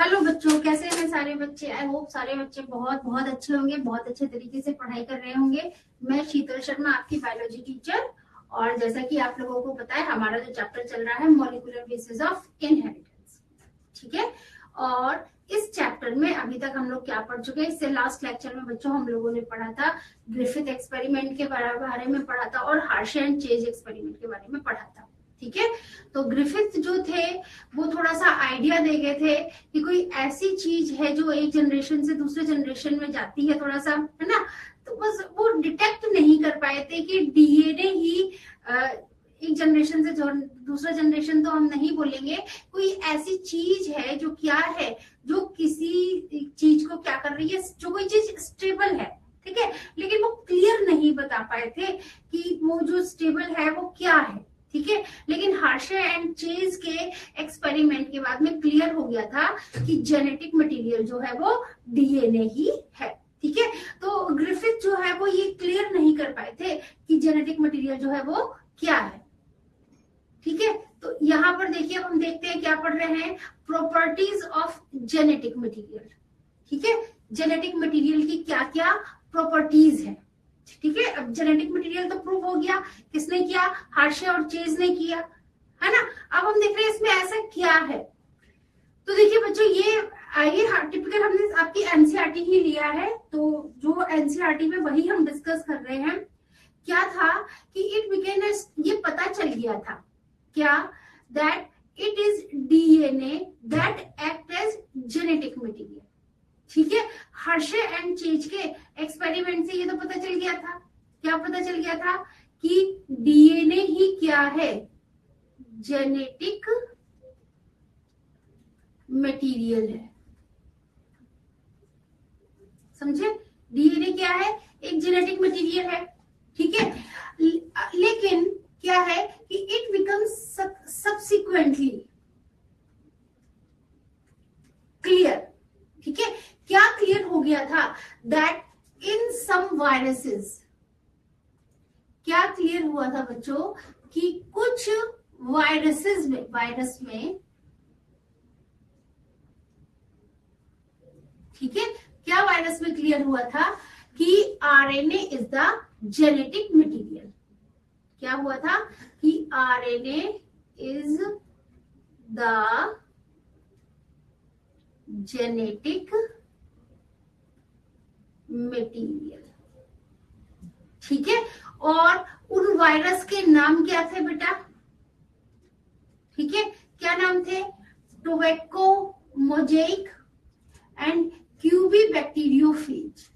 Hello बच्चों, कैसे हैं सारे बच्चे। आई होप सारे बच्चे बहुत बहुत अच्छे होंगे, बहुत अच्छे तरीके से पढ़ाई कर रहे होंगे। मैं शीतल शर्मा, आपकी बायोलॉजी टीचर। और जैसा कि आप लोगों को पता है, हमारा जो चैप्टर चल रहा है मॉलिक्यूलर बेसिस ऑफ इनहेरिटेंस, ठीक है। और इस चैप्टर में अभी तक हम लोग क्या पढ़ चुके हैं, इससे लास्ट लेक्चर में बच्चों हम लोगों ने पढ़ा था ग्रिफिथ एक्सपेरिमेंट के बारे में पढ़ा था और हार्शे एंड चेज एक्सपेरिमेंट के बारे में पढ़ा था, ठीक है। तो ग्रिफिथ जो थे वो थोड़ा सा आइडिया दे गए थे कि कोई ऐसी चीज है जो एक जनरेशन से दूसरे जनरेशन में जाती है, थोड़ा सा, है ना। तो बस वो डिटेक्ट नहीं कर पाए थे कि डीएनए ही एक जनरेशन से दूसरा जनरेशन तो हम नहीं बोलेंगे, कोई ऐसी चीज है जो क्या है, जो किसी चीज को क्या कर रही है, जो कोई चीज स्टेबल है, ठीक है। लेकिन वो क्लियर नहीं बता पाए थे कि वो जो स्टेबल है वो क्या है, ठीक है। लेकिन हार्शे एंड चेज के एक्सपेरिमेंट के बाद में क्लियर हो गया था कि जेनेटिक मटेरियल जो है वो डीएनए ही है, ठीक है। तो ग्रिफिथ जो है वो ये क्लियर नहीं कर पाए थे कि जेनेटिक मटेरियल जो है वो क्या है, ठीक है। तो यहाँ पर देखिए, अब हम देखते हैं क्या पढ़ रहे हैं, प्रॉपर्टीज ऑफ जेनेटिक मटेरियल, ठीक है। जेनेटिक मटेरियल की क्या क्या प्रॉपर्टीज है, ठीक है। अब जेनेटिक मटेरियल तो प्रूव हो गया, किसने किया, हार्शे और चेज ने किया, है ना। अब हम देख रहे हैं इसमें ऐसा क्या है। तो देखिए बच्चों, ये टिपिकल हमने आपकी एनसीईआरटी ही लिया है, तो जो एनसीईआरटी में वही हम डिस्कस कर रहे हैं। क्या था कि इट बिकेन, ये पता चल गया था क्या, that it is DNA that act as genetic material, ठीक है। हार्शे एंड चेज के एक्सपेरिमेंट से ये तो पता चल गया था, क्या पता चल गया था कि डीएनए ही क्या है, जेनेटिक मटेरियल है, समझे। डीएनए क्या है, एक जेनेटिक मटेरियल है, ठीक है। लेकिन क्या है कि इट बिकम्स सब्सिक्वेंटली क्लियर, ठीक है। क्या क्लियर हो गया था, दैट इन सम वायरसेस, क्या क्लियर हुआ था बच्चों कि कुछ वायरस में, ठीक है, क्या वायरस में क्लियर हुआ था कि RNA is the genetic material. क्या हुआ था कि RNA is the genetic material, ठीक है। और उन वायरस के नाम क्या थे बेटा, ठीक है, क्या नाम थे, टोबैको मोजेइक एंड क्यूबी बैक्टीरियोफेज,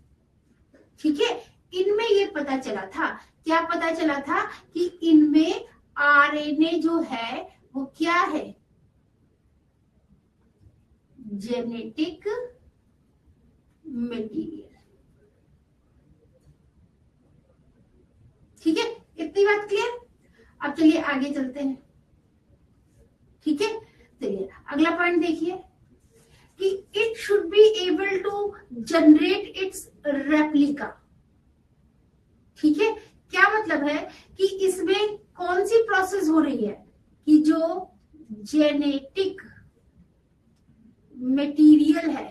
ठीक है। इनमें ये पता चला था, क्या पता चला था कि इनमें आरएनए जो है वो क्या है, जेनेटिक मटेरियल, ठीक है। इतनी बात क्लियर। अब चलिए आगे चलते हैं, ठीक है। चलिए अगला पॉइंट देखिए कि it should be able to generate its replica, ठीक है। क्या मतलब है कि इसमें कौन सी प्रोसेस हो रही है कि जो जेनेटिक मटेरियल है,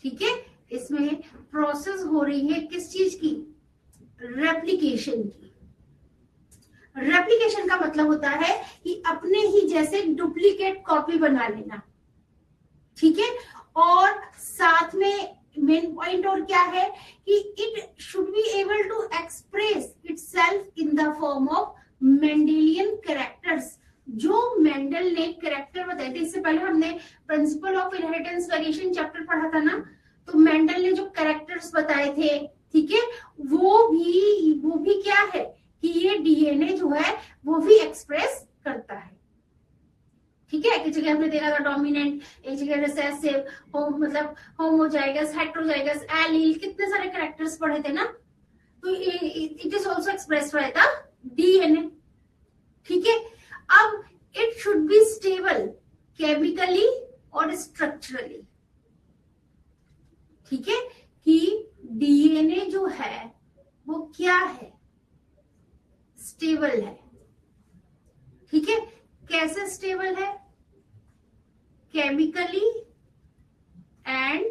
ठीक है, इसमें प्रोसेस हो रही है किस चीज की, रेप्लिकेशन की। रेप्लिकेशन का मतलब होता है कि अपने ही जैसे डुप्लीकेट कॉपी बना लेना, ठीक है। और साथ में मेन पॉइंट और क्या है कि it should be able to express itself in the form of Mendelian characters. जो मेंडल ने कैरेक्टर बताए थे, इससे पहले हमने principle of inheritance variation chapter पढ़ा था ना, तो मेंडल ने जो कैरेक्टर्स बताए थे, ठीक है, वो भी क्या है कि ये डीएनए जो है वो भी एक्सप्रेस करता है, ठीक है। एक जगह हमने देखा था डोमिनेंट, एक जगह रिसेसिव, मतलब होमोजाइगस, हेटेरोजाइगस, एलील, कितने सारे कैरेक्टर्स पढ़े थे ना। तो it is also expressed by the DNA, ठीक है। अब it should be stable chemically और स्ट्रक्चरली, ठीक है, कि डीएनए जो है वो क्या है, स्टेबल है, ठीक है। कैसे स्टेबल है, केमिकली एंड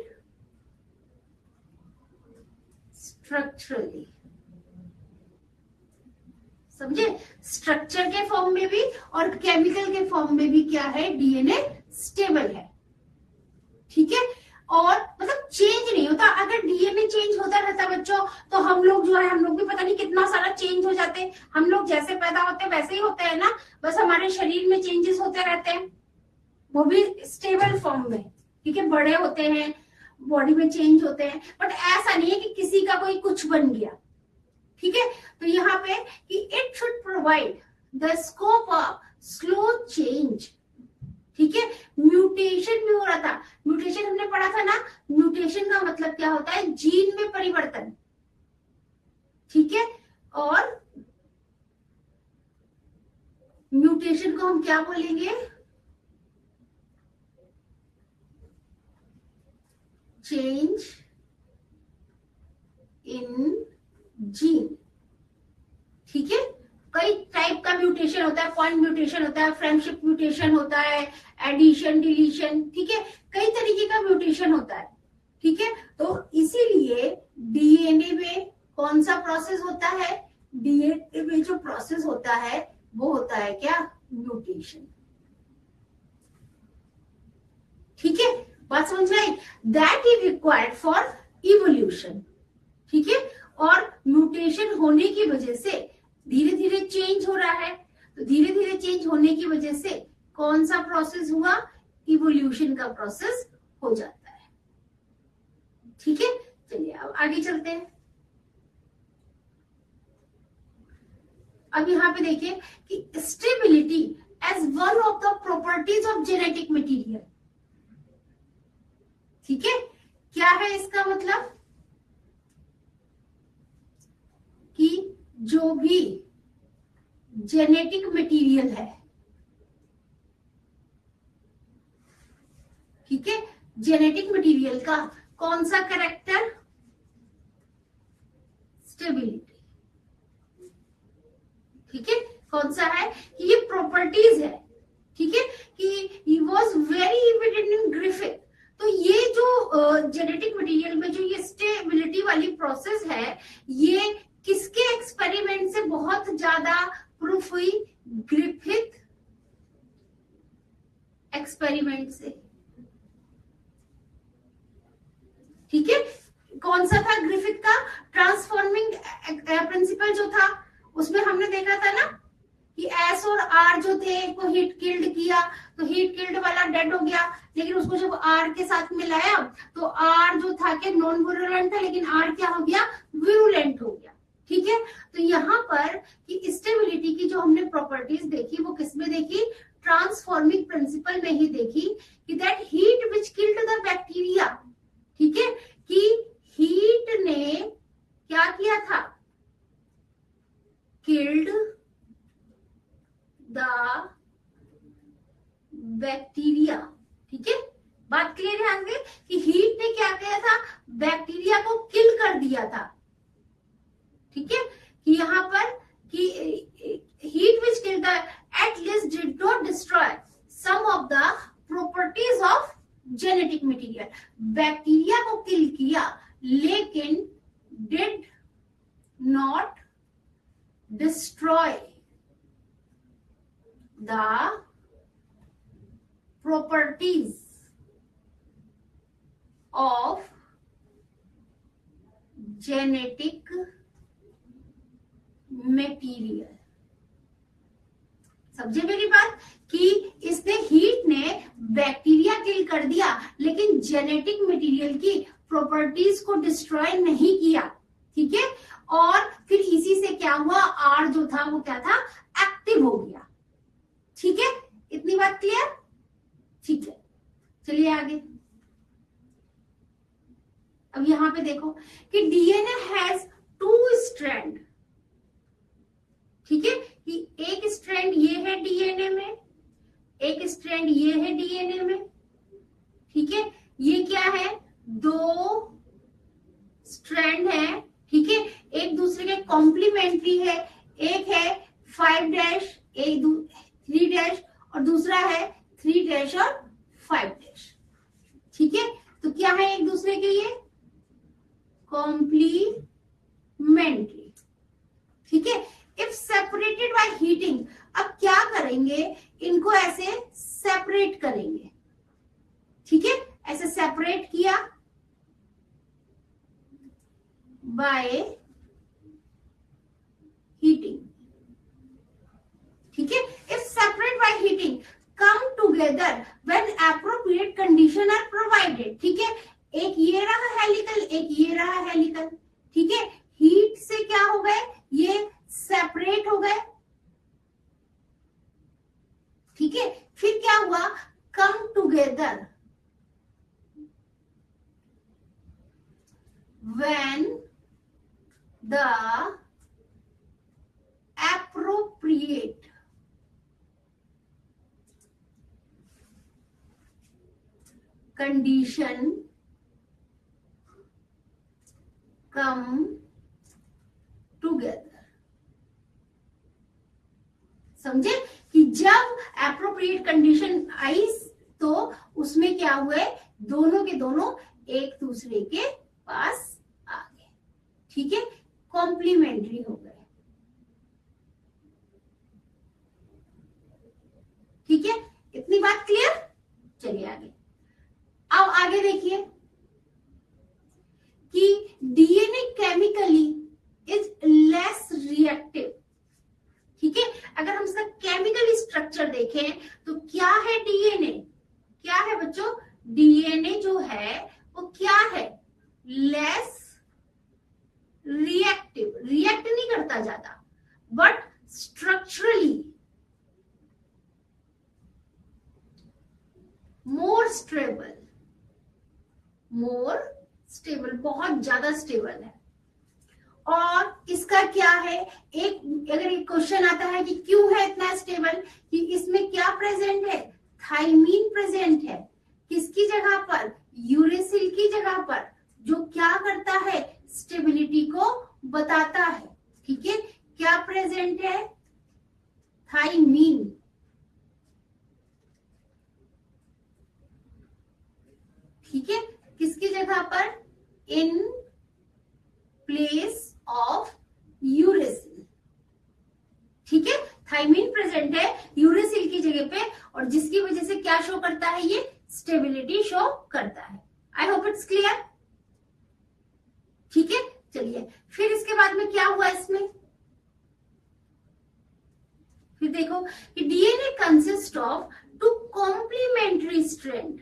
स्ट्रक्चरली। समझे? स्ट्रक्चर के फॉर्म में भी और केमिकल के फॉर्म में भी क्या है, डीएनए स्टेबल है। ठीक है, और मतलब चेंज नहीं होता। अगर डीएनए चेंज होता रहता बच्चों, तो हम लोग जो है, हम लोग भी पता नहीं कितना सारा चेंज हो जाते। हम लोग जैसे पैदा होते हैं वैसे ही होते हैं ना, बस हमारे शरीर में चेंजेस होते रहते हैं, वो भी स्टेबल फॉर्म में। ठीक है, बड़े होते हैं, बॉडी में चेंज होते हैं, बट ऐसा नहीं है कि किसी का कोई कुछ बन गया। ठीक है, तो यहाँ पे कि it should provide the scope of slow change. ठीक है, म्यूटेशन भी हो रहा था। म्यूटेशन हमने पढ़ा था ना, म्यूटेशन का मतलब क्या होता है, जीन में परिवर्तन। ठीक है, और म्यूटेशन को हम क्या बोलेंगे, चेंज इन जीन। ठीक है, कई टाइप का म्यूटेशन होता है, पॉइंट म्यूटेशन होता है, फ्रेंडशिप म्यूटेशन होता है, एडिशन, डिलीशन। ठीक है, कई तरीके का म्यूटेशन होता है। ठीक है, तो इसीलिए डीएनए में कौन सा प्रोसेस होता है, डीएनए में जो प्रोसेस होता है वो होता है क्या, म्यूटेशन। ठीक है, बात समझ में आई? That is required for evolution. ठीक है, और म्यूटेशन होने की वजह से धीरे धीरे चेंज हो रहा है, तो धीरे धीरे चेंज होने की वजह से कौन सा प्रोसेस हुआ, इवोल्यूशन का प्रोसेस हो जाता है। ठीक है, चलिए अब आगे चलते हैं। अब यहाँ पे देखिए कि stability as one of the properties of genetic material. ठीक है, क्या है इसका मतलब, कि जो भी जेनेटिक मटेरियल है, ठीक है, जेनेटिक मटेरियल का कौन सा कैरेक्टर, स्टेबिलिटी। ठीक है, कौन सा है, कि ये प्रॉपर्टीज है। ठीक है, कि he was very evident in Griffith. तो ये जो जेनेटिक मटेरियल में जो ये स्टेबिलिटी वाली प्रोसेस है, ये किसके एक्सपेरिमेंट से बहुत ज्यादा प्रूफ हुई, ग्रिफिथ एक्सपेरिमेंट से। ठीक है, कौन सा था ग्रिफिथ का, ट्रांसफॉर्मिंग प्रिंसिपल जो था, उसमें हमने देखा था ना कि एस और आर जो थे को हीट किल्ड किया, तो हीट किल्ड वाला डेड हो गया, लेकिन उसको जब आर के साथ मिलाया तो आर जो था कि नॉन विरुलेंट था, लेकिन आर क्या हो गया, विरुलेंट हो गया। ठीक है, तो यहाँ पर कि स्टेबिलिटी की जो हमने प्रॉपर्टीज देखी वो किसमें देखी, ट्रांसफॉर्मिंग प्रिंसिपल में ही देखी, कि that heat which killed the bacteria. ठीक है, कि हीट ने क्या किया था, किल्ड द बैक्टीरिया। ठीक है, बात क्लियर है आगे, कि हीट ने क्या किया था, बैक्टीरिया को किल कर दिया था। ठीक है, कि यहाँ पर कि heat which killed the at least did not destroy some of the properties of genetic material. Bacteria को किल किया, लेकिन did not destroy the properties of genetic material। समझे मेरी बात, कि इसने हीट ने बैक्टीरिया किल कर दिया, लेकिन जेनेटिक मटेरियल की प्रॉपर्टीज को डिस्ट्रॉय नहीं किया। ठीक है, और फिर इसी से क्या हुआ, आर जो था वो क्या था, एक्टिव हो गया। ठीक है, इतनी बात क्लियर। ठीक है, चलिए आगे। अब यहां पे देखो कि डीएनए हैज 2 स्ट्रैंड। ठीक है, कि एक स्ट्रैंड ये है डीएनए में, एक स्ट्रैंड ये है डीएनए में। ठीक है, ये क्या है, 2 स्ट्रैंड है। ठीक है, एक दूसरे के कॉम्प्लीमेंट्री है, एक है 5' एक 3' और दूसरा है 3' और 5'। ठीक है, तो क्या है एक दूसरे के ये कॉम्प्लीमेंट्री। ठीक है, इफ सेपरेटेड बाय हीटिंग, अब क्या करेंगे, इनको ऐसे सेपरेट करेंगे। ठीक है, ऐसे सेपरेट किया बाय हीटिंग। ठीक है, if separate by heating come together when appropriate condition are provided. ठीक है, एक ये रहा हेलिकल, एक ये रहा हेलिकल। ठीक है, हीट से क्या हो गए, ये सेपरेट हो गए। ठीक है, फिर क्या हुआ, come together when the appropriate condition come together। समझे कि जब एप्रोप्रिएट कंडीशन आई तो उसमें क्या हुए, दोनों के दोनों एक दूसरे के पास आ गए। ठीक है, कॉम्प्लीमेंट्री हो गए। ठीक है, इतनी बात क्लियर। चलिए आगे। अब आगे देखिए कि DNA chemically is less reactive. ठीक है, अगर हम इसका केमिकल स्ट्रक्चर देखें तो क्या है डीएनए, क्या है बच्चों, डीएनए जो है वो क्या है, लेस रिएक्टिव, रिएक्ट नहीं करता ज्यादा, but structurally more stable, more stable, बहुत ज्यादा स्टेबल है। और इसका क्या है, एक अगर एक क्वेश्चन आता है कि क्यों है इतना स्टेबल, कि इसमें क्या प्रेजेंट है, थाइमीन प्रेजेंट है। किसकी जगह पर, यूरेसिल की जगह पर, जो क्या करता है, स्टेबिलिटी को बताता है। ठीक है, क्या प्रेजेंट है, थाइमीन। ठीक है, किसकी जगह पर, इन प्लेस ऑफ यूरेसिल। ठीक है, थाइमीन प्रेजेंट है यूरेसिल की जगह पे, और जिसकी वजह से क्या शो करता है, ये स्टेबिलिटी शो करता है। I hope it's clear. ठीक है, चलिए फिर इसके बाद में क्या हुआ इसमें, फिर देखो कि DNA consist of two complementary strand.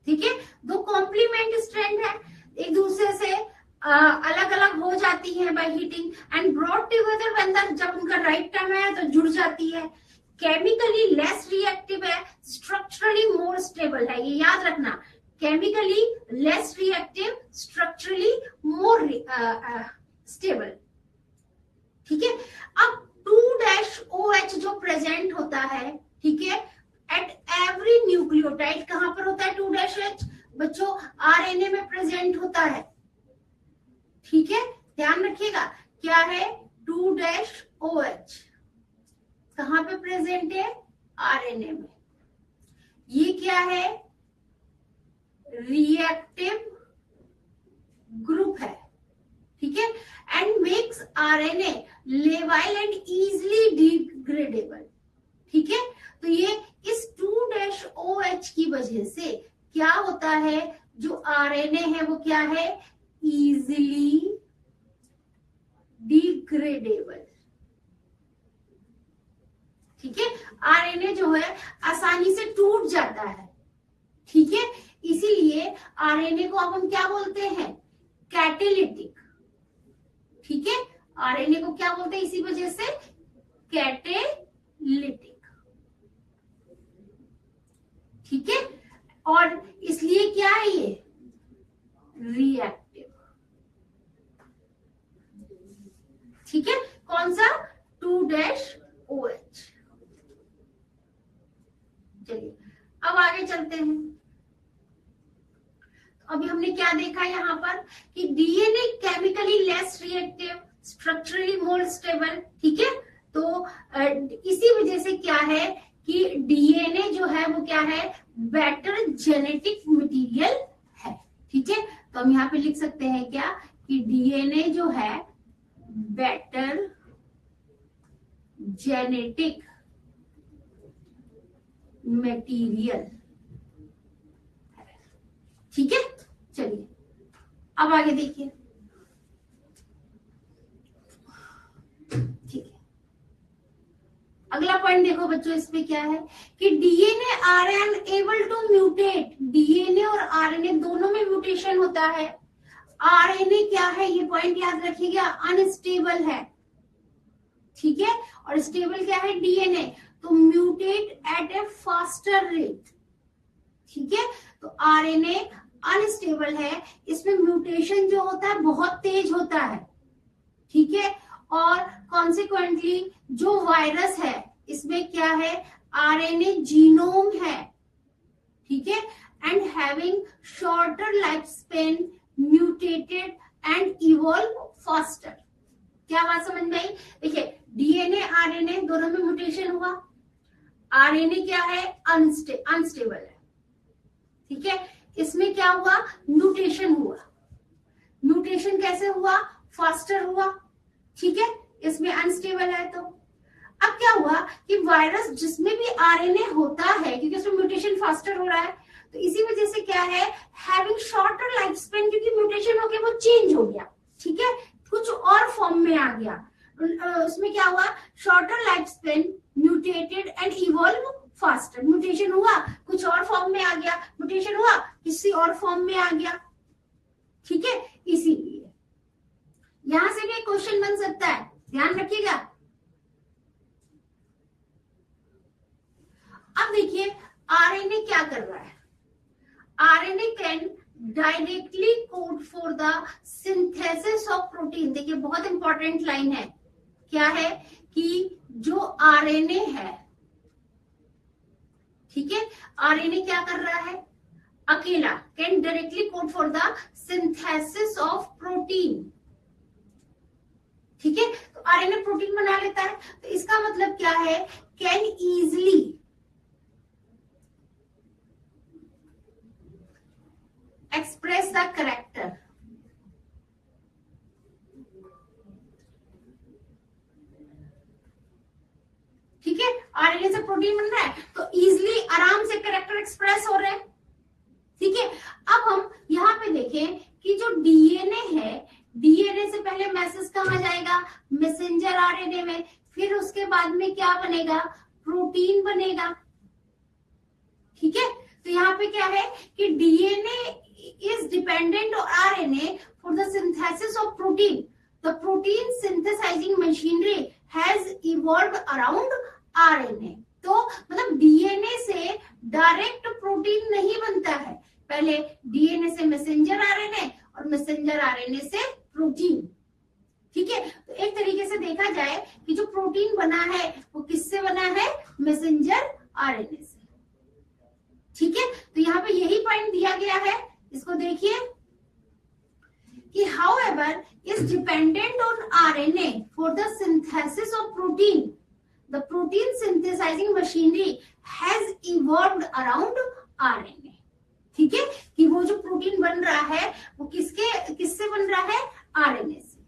ठीक है, दो कॉम्प्लीमेंट स्ट्रैंड है, एक दूसरे से अलग अलग हो जाती है by heating and brought together when the, जब उनका राइट टाइम है तो जुड़ जाती है। केमिकली लेस रिएक्टिव है, स्ट्रक्चरली मोर स्टेबल है, ये याद रखना, chemically less reactive, structurally more stable. ठीक है, अब 2-OH जो प्रेजेंट होता है, ठीक है, एट एवरी न्यूक्लियोटाइड, कहां पर होता है 2-H बच्चों, आरएनए में प्रेजेंट होता है। ठीक है, ध्यान रखिएगा, क्या है 2-OH कहां पे प्रेजेंट है, आरएनए में। ये क्या है, रिएक्टिव ग्रुप है। ठीक है, एंड मेक्स आरएनए लेवाइल एंड इजीली डिग्रेडेबल। ठीक है, तो ये इस 2-OH की वजह से क्या होता है, जो आरएनए है वो क्या है, इजीली डिग्रेडेबल। ठीक है, आरएनए जो है आसानी से टूट जाता है। ठीक है, इसीलिए आरएनए को अब हम क्या बोलते हैं, कैटेलिटिक। ठीक है, आरएनए को क्या बोलते हैं इसी वजह से, कैटेलिटिक। ठीक है, और इसलिए क्या है ये, रिएक्टिव। ठीक है, कौन सा, 2-OH। चलिए अब आगे चलते हैं। अभी हमने क्या देखा यहाँ पर कि DNA chemically less reactive, structurally more stable. ठीक है, तो इसी वजह से क्या है कि डीएनए जो है वो क्या है, बेटर जेनेटिक मटेरियल है। ठीक है, तो हम यहाँ पे लिख सकते हैं क्या कि डीएनए जो है बेटर जेनेटिक मटेरियल। ठीक है, चलिए अब आगे देखिए। ठीक है, अगला पॉइंट देखो बच्चों, इसमें क्या है कि DNA RNA able to mutate. DNA और आरएनए दोनों में म्यूटेशन होता है। आरएनए क्या है, ये पॉइंट याद रखिएगा, अनस्टेबल है। ठीक है, और स्टेबल क्या है, डीएनए। तो म्यूटेट एट ए फास्टर रेट। ठीक है, तो आरएनए अनस्टेबल है, इसमें म्यूटेशन जो होता है बहुत तेज होता है। ठीक है, और कॉन्सिक्वेंटली जो वायरस है इसमें क्या है, आरएनए जीनोम है। ठीक है, and having shorter life span, mutated and evolve faster. क्या बात समझ में आई? देखिए, डीएनए आरएनए दोनों में म्यूटेशन हुआ। आरएनए क्या है, अनस्टेबल है। ठीक है, इसमें क्या हुआ, म्यूटेशन हुआ। म्यूटेशन कैसे हुआ, फास्टर हुआ। ठीक है, इसमें अनस्टेबल है। तो अब क्या हुआ कि वायरस जिसमें भी आरएनए होता है, क्योंकि उसमें म्यूटेशन फास्टर हो रहा है, तो इसी वजह से क्या है, हैविंग शॉर्टर लाइफ स्पेन, क्योंकि म्यूटेशन हो गया वो चेंज हो गया। ठीक है, कुछ और फॉर्म में आ गया। उसमें क्या हुआ, shorter life span, mutated and evolve faster. Mutation हुआ, कुछ और फॉर्म में आ गया, म्यूटेशन हुआ, किसी और फॉर्म में आ गया। ठीक है, इसीलिए यहां से भी क्वेश्चन बन सकता है, ध्यान रखिएगा। अब देखिए आरएनए क्या कर रहा है। RNA can directly code for the synthesis of protein. देखिए बहुत इंपॉर्टेंट लाइन है, क्या है कि जो आरएनए है, ठीक है, आरएनए क्या कर रहा है, अकेला can directly code for the synthesis of protein. ठीक है, तो आरएनए प्रोटीन बना लेता है। तो इसका मतलब क्या है, can easily express the character. ठीक है, आरएनए से प्रोटीन बन रहा है तो इजिली आराम से कैरेक्टर एक्सप्रेस हो रहे हैं। ठीक है, अब हम यहाँ पे देखें कि जो डीएनए है, डीएनए से पहले मैसेज कहाँ जाएगा, मैसेंजर आरएनए में, फिर उसके बाद में क्या बनेगा, प्रोटीन बनेगा। ठीक है, तो यहाँ पे क्या है कि DNA is dependent on RNA for the synthesis of protein. The protein synthesizing machinery has evolved around RNA. तो मतलब डीएनए से डायरेक्ट प्रोटीन नहीं बनता है, पहले डीएनए से मैसेंजर आरएनए और मैसेंजर आरएनए से प्रोटीन। ठीक है, तो एक तरीके से देखा जाए कि जो प्रोटीन बना है वो किससे बना है, मैसेंजर आरएनए से। ठीक है, तो यहाँ पे यही पॉइंट दिया गया है, इसको देखिए कि however is dependent on RNA for the synthesis of protein. The protein synthesizing machinery has evolved around RNA. ठीक है, कि वो जो प्रोटीन बन रहा है वो किससे बन रहा है, आरएनए से।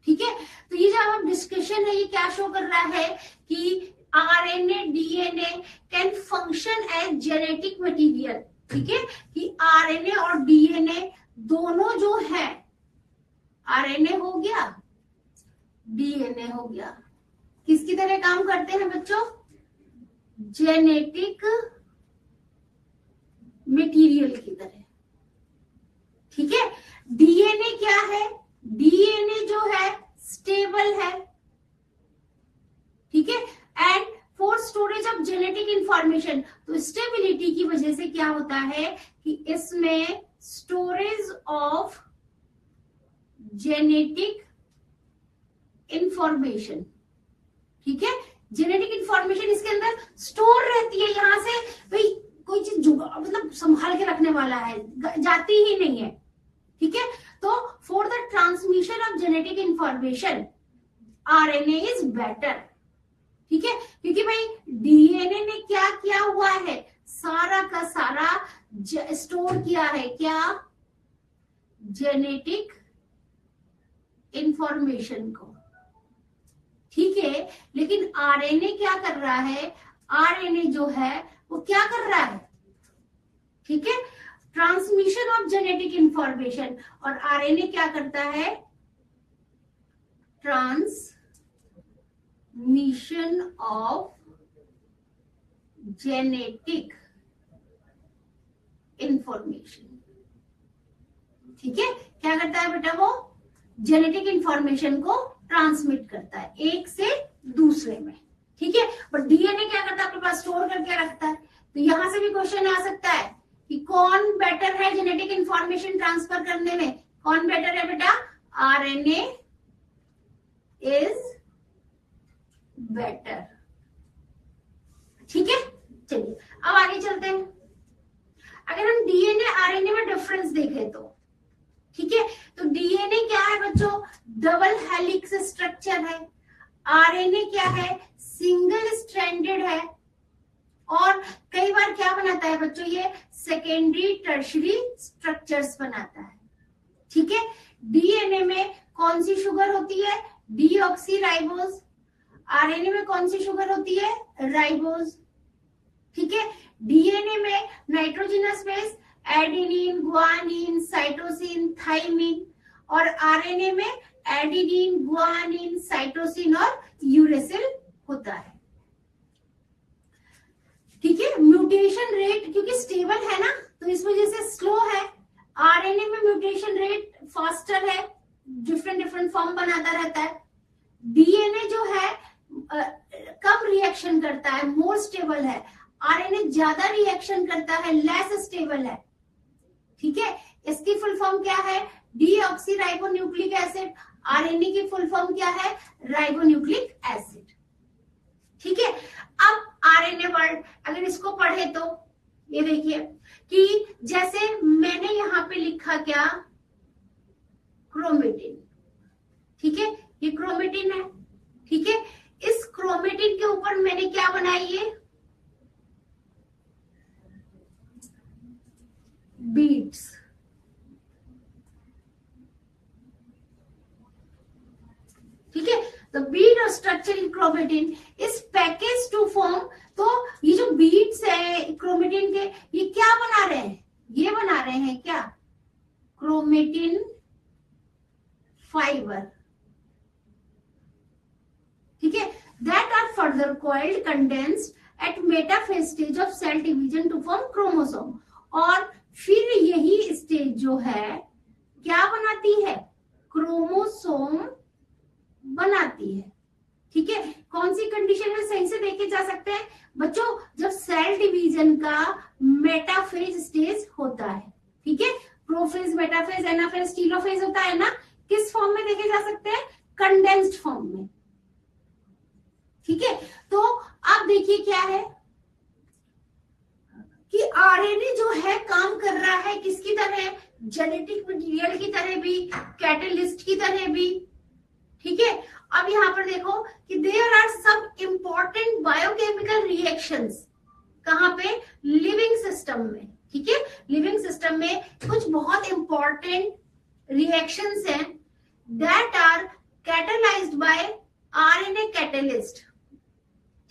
ठीक है, तो ये जो अब डिस्कशन है ये क्या शो कर रहा है कि RNA DNA can function as genetic material. ठीक है, कि आरएनए और डीएनए दोनों जो है, आरएनए हो गया, डीएनए हो गया, किसकी तरह काम करते हैं बच्चों, जेनेटिक मटेरियल की तरह। ठीक है, डीएनए क्या है, डीएनए जो है स्टेबल है। ठीक है, and for storage of genetic information, तो स्टेबिलिटी की वजह से क्या होता है कि इसमें स्टोरेज ऑफ जेनेटिक इंफॉर्मेशन, ठीक है, जेनेटिक इंफॉर्मेशन इसके अंदर स्टोर रहती है। यहां से भाई कोई चीज मतलब संभाल के रखने वाला है, जाती ही नहीं है। ठीक है, तो for the transmission of genetic information RNA is better. ठीक है, क्योंकि भाई डीएनए ने क्या किया हुआ है, किया है, क्या, जेनेटिक इंफॉर्मेशन को, ठीक है। लेकिन आरएनए क्या कर रहा है, आरएनए जो है वो क्या कर रहा है, ठीक है, ट्रांसमिशन ऑफ जेनेटिक इंफॉर्मेशन। और आरएनए क्या करता है, ट्रांसमिशन ऑफ जेनेटिक इंफॉर्मेशन, ठीक है। क्या करता है बेटा, वो जेनेटिक इंफॉर्मेशन को ट्रांसमिट करता है एक से दूसरे में, ठीक है। बट डीएनए क्या करता है, अपने पास स्टोर करके रखता है। तो यहां से भी क्वेश्चन आ सकता है कि कौन बेटर है जेनेटिक इंफॉर्मेशन ट्रांसफर करने में, कौन बेटर है बेटा, आरएनए इज बेटर, ठीक है। चलिए अब आगे चलते हैं। अगर हम डीएनए आरएनए में डिफरेंस देखें तो, ठीक है, तो डीएनए क्या है बच्चों, डबल हेलिक्स स्ट्रक्चर है। आरएनए क्या है, सिंगल स्ट्रैंडेड है। और कई बार क्या बनाता है बच्चों, ये सेकेंडरी टर्शरी स्ट्रक्चर्स बनाता है, ठीक है। डीएनए में कौन सी शुगर होती है, डीऑक्सीराइबोज। आरएनए में कौन सी शुगर होती है, राइबोज, ठीक है। डीएनए में nitrogenous base adenine, guanine, cytosine, thymine. और आरएनए में एडेनिन, गुआनिन, साइटोसिन और यूरेसिल होता है, ठीक है। म्यूटेशन रेट क्योंकि स्टेबल है ना, तो इस वजह से स्लो है। आरएनए में म्यूटेशन रेट फास्टर है, डिफरेंट फॉर्म बनाता रहता है। डीएनए जो है कम रिएक्शन करता है, मोर स्टेबल है। आरएनए ज्यादा रिएक्शन करता है, लेस स्टेबल है, ठीक है। इसकी फुल फॉर्म क्या है, डीऑक्सीराइबोन्यूक्लिक एसिड। आरएनए की फुल फॉर्म क्या है, राइबोन्यूक्लिक एसिड, ठीक है। अब आरएनए वर्ड अगर इसको पढ़े तो ये देखिए कि जैसे मैंने यहां पे लिखा क्या, क्रोमेटिन, ठीक है, ये क्रोमेटिन है, ठीक है। इस क्रोमेटिन के ऊपर मैंने क्या बनाई है, बीड्स, ठीक है। द बीड और structure in chromatin is package to form. तो ये जो बीड्स है क्रोमेटिन के, ये क्या बना रहे हैं, ये बना रहे हैं क्या, क्रोमेटिन फाइबर, ठीक है। That are further coiled, condensed at metaphase stage of cell division to form chromosome. और फिर यही स्टेज जो है क्या बनाती है, क्रोमोसोम बनाती है, ठीक है। कौन सी कंडीशन में सही से देखे जा सकते हैं बच्चों, जब सेल डिवीजन का मेटाफेज स्टेज होता है, ठीक है। प्रोफेज, मेटाफेज, एनाफेज, टीलोफेज होता है ना, किस फॉर्म में देखे जा सकते हैं, कंडेंस्ड फॉर्म में, ठीक है। तो अब देखिए क्या है कि आरएनए जो है काम कर रहा है किसकी तरह, जेनेटिक मटेरियल की तरह भी, कैटलिस्ट की तरह भी, ठीक है। अब यहां पर देखो कि there are some important biochemical reactions, कहां पे, लिविंग सिस्टम में, ठीक है। लिविंग सिस्टम में कुछ बहुत इंपॉर्टेंट रिएक्शंस हैं that are catalysed by RNA catalyst,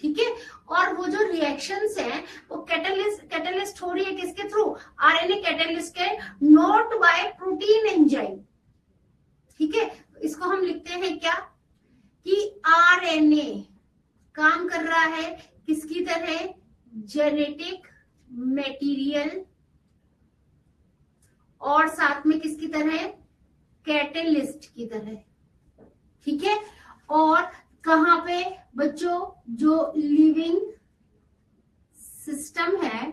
ठीक है। और वो जो रिएक्शंस हैं वो कैटलिस्ट हो रही है किसके थ्रू, आरएनए कैटलिस्ट के, नॉट बाय प्रोटीन एंजाइम, ठीक है। इसको हम लिखते हैं क्या कि आरएनए काम कर रहा है किसकी तरह, जेनेटिक मटेरियल, और साथ में किसकी तरह, कैटलिस्ट की तरह, ठीक है। और कहां पे बच्चों, जो लिविंग सिस्टम है,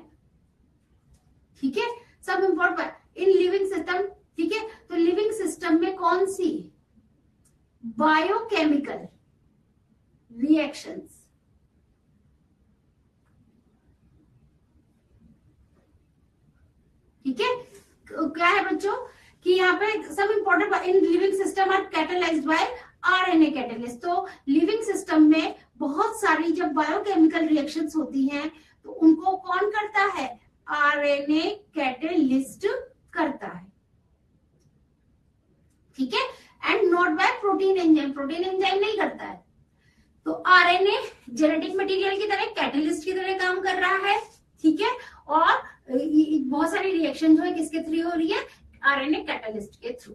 ठीक है, सब इंपॉर्टेंट इन लिविंग सिस्टम, ठीक है। तो लिविंग सिस्टम में कौन सी बायोकेमिकल रिएक्शंस, ठीक है। क्या है बच्चों कि यहाँ पे सब important in living system are catalysed by RNA catalyst. तो लिविंग सिस्टम में बहुत सारी जब बायोकेमिकल रिएक्शंस होती हैं तो उनको कौन करता है, आरएनए कैटेलिस्ट करता है, ठीक है, and not bye protein enzyme, protein enzyme नहीं करता है। तो आरएनए जेनेटिक मटेरियल की तरह कैटेलिस्ट की तरह काम कर रहा है, ठीक है, और बहुत सारी रिएक्शन जो है किसके थ्रू हो रही है, आरएनए कैटेलिस्ट के थ्रू,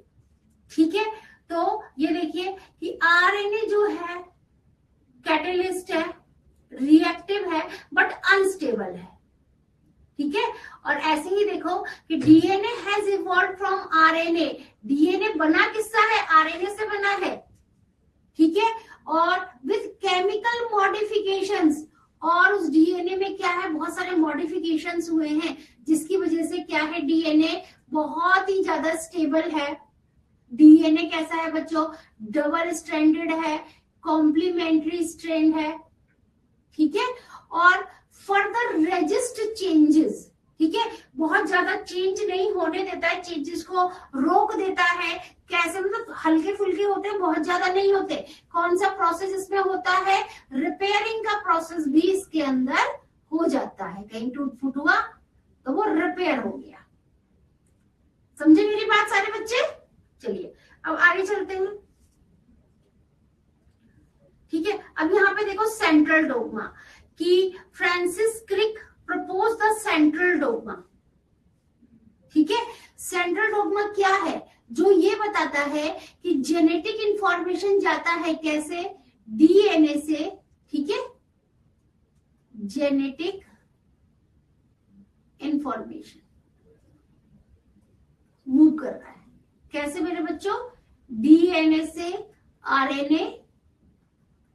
ठीक है। तो ये देखिए कि आरएनए जो है कैटेलिस्ट है, रिएक्टिव है बट अनस्टेबल है, ठीक है। और ऐसे ही देखो कि DNA has evolved from RNA, DNA बना किससे है, आरएनए से बना है, ठीक है, और विद केमिकल मॉडिफिकेशंस, और उस डीएनए में क्या है, बहुत सारे मॉडिफिकेशंस हुए हैं जिसकी वजह से क्या है, डीएनए बहुत ही ज्यादा स्टेबल है। डीएनए कैसा है बच्चों, डबल स्ट्रैंडेड है, कॉम्प्लीमेंट्री स्ट्रैंड है, ठीक है, और फर्दर रेजिस्ट चेंजेस, ठीक है, बहुत ज्यादा चेंज नहीं होने देता है, चेंजेस को रोक देता है। कैसे, मतलब हल्के फुल्के होते हैं, बहुत ज्यादा नहीं होते। कौन सा प्रोसेस इसमें होता है, रिपेयरिंग का प्रोसेस भी इसके अंदर हो जाता है। कहीं टूट फूट हुआ तो वो रिपेयर हो गया। समझे मेरी बात सारे बच्चे? चलिए अब आगे चलते हैं, ठीक है। अब यहाँ पे देखो सेंट्रल डोग्मा कि Francis Crick propose the central dogma, ठीक है। सेंट्रल डोग्मा क्या है, जो ये बताता है कि जेनेटिक इंफॉर्मेशन जाता है कैसे, डीएनए से, ठीक है, जेनेटिक इंफॉर्मेशन मूव कर रहा है कैसे मेरे बच्चों, डीएनए से आरएनए,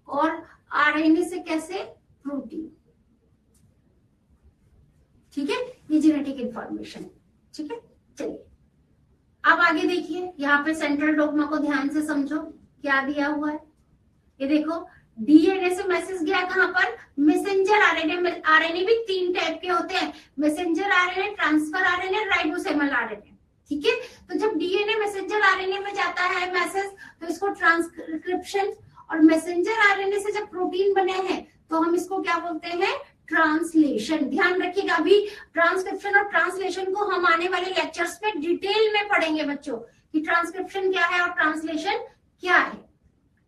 और आरएनए से कैसे, प्रोटीन, ठीक है, ये जेनेटिक इंफॉर्मेशन, ठीक है। चलिए अब आगे देखिए, यहाँ पे सेंट्रल डोग्मा को ध्यान से समझो क्या दिया हुआ है। ये देखो डीएनए से मैसेज गया कहां पर, मैसेंजर आरएनए। आरएनए भी 3 टाइप के होते हैं, messenger RNA, transfer RNA, ribosomal RNA, ठीक है। तो जब डीएनए मैसेंजर आरएनए में जाता है मैसेज, तो इसको ट्रांसक्रिप्शन, और मैसेंजर आरएनए से जब प्रोटीन बने हैं तो हम इसको क्या बोलते हैं, ट्रांसलेशन। ध्यान रखिएगा, अभी ट्रांसक्रिप्शन और ट्रांसलेशन को हम आने वाले लेक्चर्स में डिटेल में पढ़ेंगे बच्चों, कि ट्रांसक्रिप्शन क्या है और ट्रांसलेशन क्या है,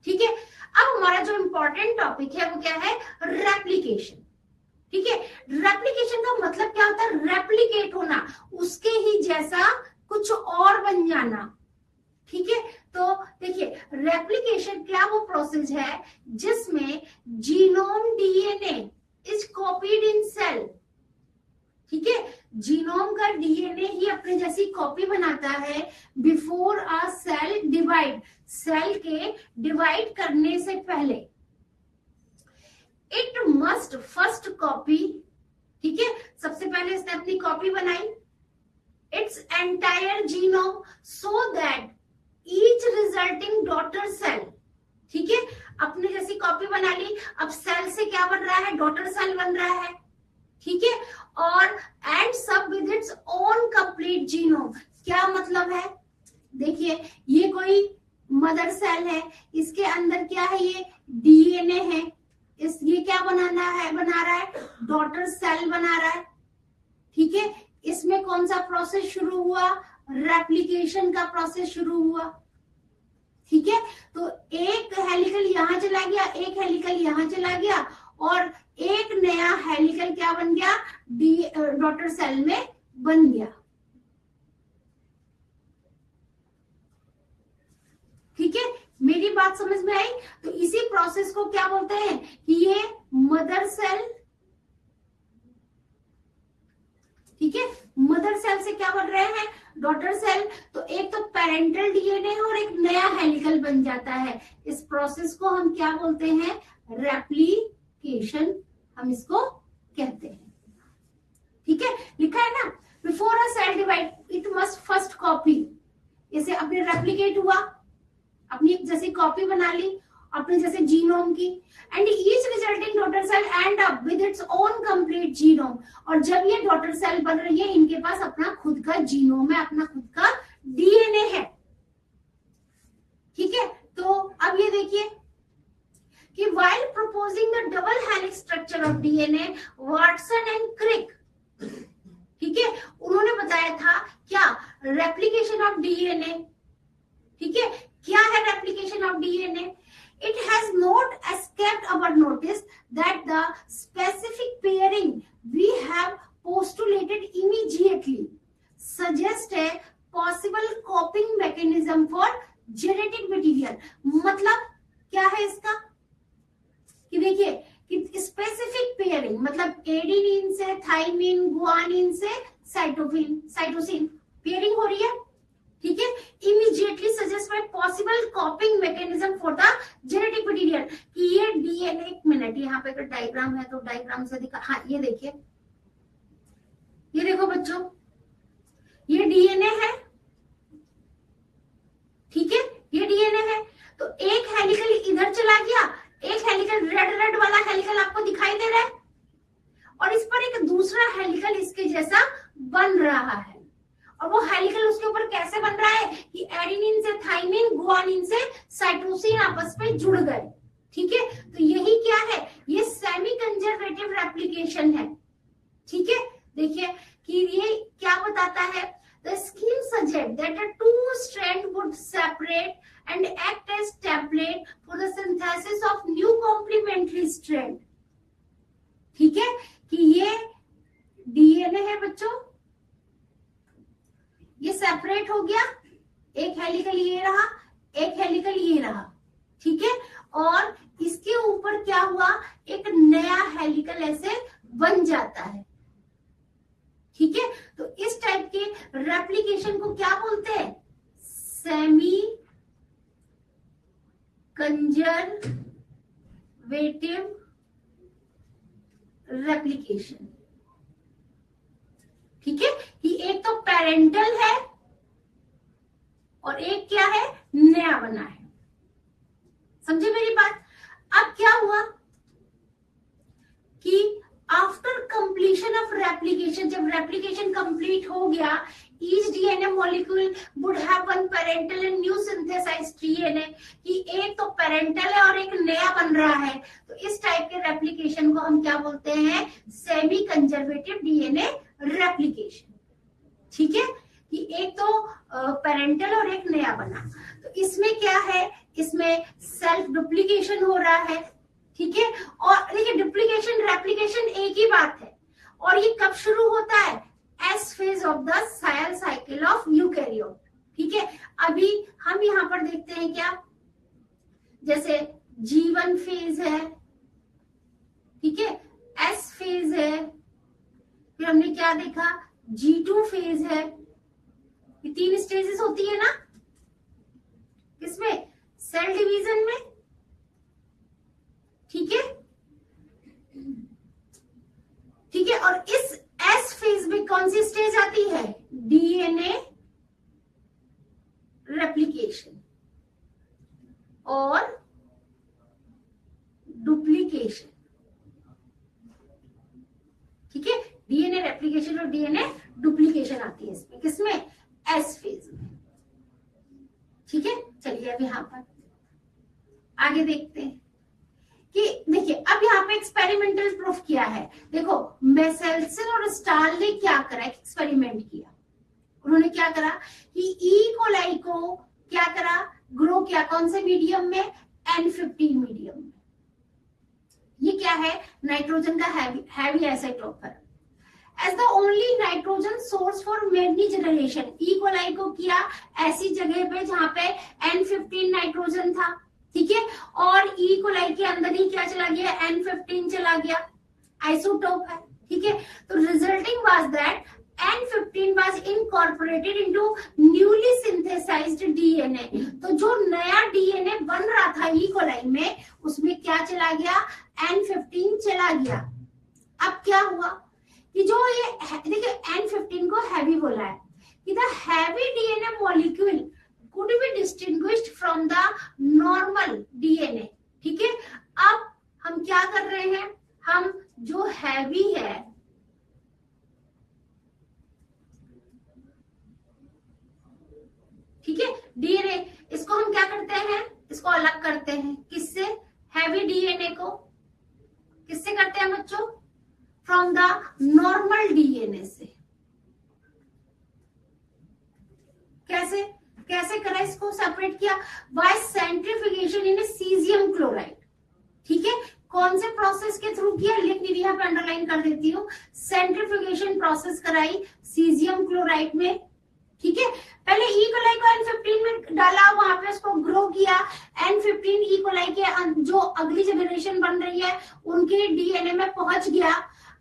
ठीक है। अब हमारा जो इंपॉर्टेंट टॉपिक है वो क्या है, रेप्लिकेशन, ठीक है। रेप्लिकेशन का मतलब क्या होता है, रेप्लिकेट होना, उसके ही जैसा कुछ और बन जाना, ठीक है। तो देखिए रेप्लिकेशन क्या वो प्रोसेस है जिसमें genome DNA is copied in cell, ठीक है। जीनोम का डीएनए ही अपने जैसी कॉपी बनाता है before a cell divide, cell के डिवाइड करने से पहले। इट मस्ट फर्स्ट कॉपी, ठीक है, सबसे पहले इसने अपनी कॉपी बनाई, its entire genome so that each resulting daughter cell, ठीक है, अपने जैसी कॉपी बना ली। अब सेल से क्या बन रहा है, डॉटर सेल बन रहा है, ठीक है, और एंड सब with its own complete genome. क्या मतलब है, देखिए ये कोई मदर सेल है, इसके अंदर क्या है, ये डीएनए है, इस ये क्या बना रहा है, डॉटर सेल बना रहा है, ठीक है। इसमें कौन सा प्रोसेस शुरू हुआ, रेप्लिकेशन का प्रोसेस शुरू हुआ, ठीक है। तो एक हेलिकल यहां चला गया, एक हेलिकल यहां चला गया, और एक नया हेलिकल क्या बन गया, डॉटर सेल में बन गया, ठीक है। मेरी बात समझ में आई? तो इसी प्रोसेस को क्या बोलते हैं कि ये मदर सेल, ठीक है, मदर सेल से क्या बन रहे हैं, डॉटर सेल। तो एक तो पेरेंटल डीएनए और एक नया हेलिकल बन जाता है। इस प्रोसेस को हम क्या बोलते हैं, रेप्लिकेशन हम इसको कहते हैं, ठीक है। लिखा है ना, before a cell divide it must first copy, इसे अपने रेप्लिकेट हुआ, अपनी एक जैसी कॉपी बना ली अपने जैसे जीनोम की, and each resulting daughter cell end up with its own complete genome. और जब ये डॉटर सेल बन रही है, इनके पास अपना खुद का जीनोम है, अपना खुद का डीएनए है, ठीक है। तो अब ये देखिए कि while proposing the double helix structure of DNA, Watson and Crick, ठीक है, उन्होंने बताया था क्या, रेप्लिकेशन ऑफ डीएनए। ठीक है, क्या है replication of DNA? It has not escaped our notice that the specific pairing we have postulated immediately suggest a possible copying mechanism for genetic material. मतलब क्या है इसका कि देखिए कि स्पेसिफिक पेयरिंग मतलब एडेनिन से थाइमिन, गुआनिन से साइटोसिन पेयरिंग हो रही है। ठीक है, immediately suggest by possible copying mechanism for the genetic material कि ये डीएनए, एक मिनट यहाँ पे अगर डायग्राम है तो डायग्राम से दिखा, हाँ ये देखिए, ये देखो बच्चों, ये डीएनए है। ठीक है, ये डीएनए है, तो एक हेलिकल इधर चला गया, एक हेलिकल रेड वाला हेलिकल आपको दिखाई दे रहा है, और इस पर एक दूसरा हेलिकल इसके जैसा बन रहा है। और वो हेलिकल उसके ऊपर कैसे बन रहा है कि एडेनिन से थाइमिन, गुआनिन से साइटोसिन आपस में जुड़ गए। ठीक है, तो यही क्या है, ये सेमी कंजर्वेटिव रेप्लिकेशन है। ठीक है, देखिए कि ये क्या बताता है, the scheme suggest that the two strand would separate and act as template for the synthesis of new complementary strand. ठीक है, कि ये डीएनए है बच्चों, ये सेपरेट हो गया, एक हेलिकल ये रहा, एक हेलिकल ये रहा। ठीक है, और इसके ऊपर क्या हुआ, एक नया हेलिकल ऐसे बन जाता है। ठीक है, तो इस टाइप के रेप्लिकेशन को क्या बोलते हैं, सेमी कंजर्वेटिव रेप्लिकेशन। ठीक है, कि एक तो पेरेंटल है और एक क्या है, नया बना है। समझे मेरी बात? अब क्या हुआ कि आफ्टर कंप्लीशन ऑफ रेप्लिकेशन, जब रेप्लिकेशन कंप्लीट हो गया, each DNA molecule would have one parental and new synthesised DNA, कि एक तो पेरेंटल है और एक नया बन रहा है। तो इस टाइप के रेप्लिकेशन को हम क्या बोलते हैं, सेमी कंजर्वेटिव डीएनए रेप्लिकेशन। ठीक है, कि एक तो पेरेंटल और एक नया बना। तो इसमें क्या है, इसमें सेल्फ डुप्लीकेशन हो रहा है। ठीक है, और देखिए डुप्लीकेशन रेप्लिकेशन एक ही बात है, और ये कब शुरू होता है, S phase of the cell cycle of eukaryote. ठीक है, अभी हम यहाँ पर देखते हैं क्या, जैसे G1 फेज है, ठीक है, एस फेज है, फिर हमने क्या देखा, G2 फेज है। ये 3 स्टेजेस होती है ना किसमें, सेल डिवीजन में। ठीक है, ठीक है, और इस एस फेज में कौन सी स्टेज आती है, डीएनए रेप्लिकेशन और डुप्लीकेशन। ठीक है, डीएनए रेप्लिकेशन और डीएनए डुप्लीकेशन आती है इसमें, किसमें, एस फेज में। ठीक है, चलिए अब यहां पर आगे देखते हैं कि देखिए अब यहाँ पे एक्सपेरिमेंटल प्रूफ किया है। देखो मेसेल्सन और स्टाल ने क्या करा, एक्सपेरिमेंट किया। उन्होंने क्या करा कि ई कोलाई को क्या करा, ग्रो किया, कौन से मीडियम में, N15 मीडियम में। ये क्या है, नाइट्रोजन का हैवी आइसोटोप है। As the only nitrogen source for many generation, E coli को किया ऐसी जगह पे जहां पे N15 नाइट्रोजन था। ठीक है, और ई कोलाई के अंदर ही क्या चला गया, N15 चला गया, आइसोटोप है। ठीक है, तो resulting was that N15 was incorporated into newly synthesized DNA। तो जो नया डीएनए बन रहा था ई कोलाई में, उसमें क्या चला गया, N15 चला गया। अब क्या हुआ कि जो ये देखिए N15 को हैवी बोला है कि the heavy DNA molecule could be distinguished from the normal DNA। ठीक है, अब हम क्या कर रहे हैं, हम जो हैवी है, ठीक है, डीएनए, इसको हम क्या करते हैं, इसको अलग करते हैं, किससे, हैवी डीएनए को किससे करते हैं बच्चों, फ्रॉम द नॉर्मल डीएनए से। कैसे कैसे करा, इसको सेपरेट किया बाय सेंट्रीफ्यूगेशन इन सीजियम क्लोराइड। ठीक है, कौन से प्रोसेस के थ्रू किया, लिख दी यहाँ पे अंडरलाइन कर देती हूँ, सेंट्रीफ्यूगेशन प्रोसेस कराई सीजियम क्लोराइड में। ठीक है, पहले ई कोलाई को N15 में डाला, वहां पे उसको ग्रो किया, N15 ई कोलाई के जो अगली जनरेशन बन रही है उनके डीएनए में पहुंच गया।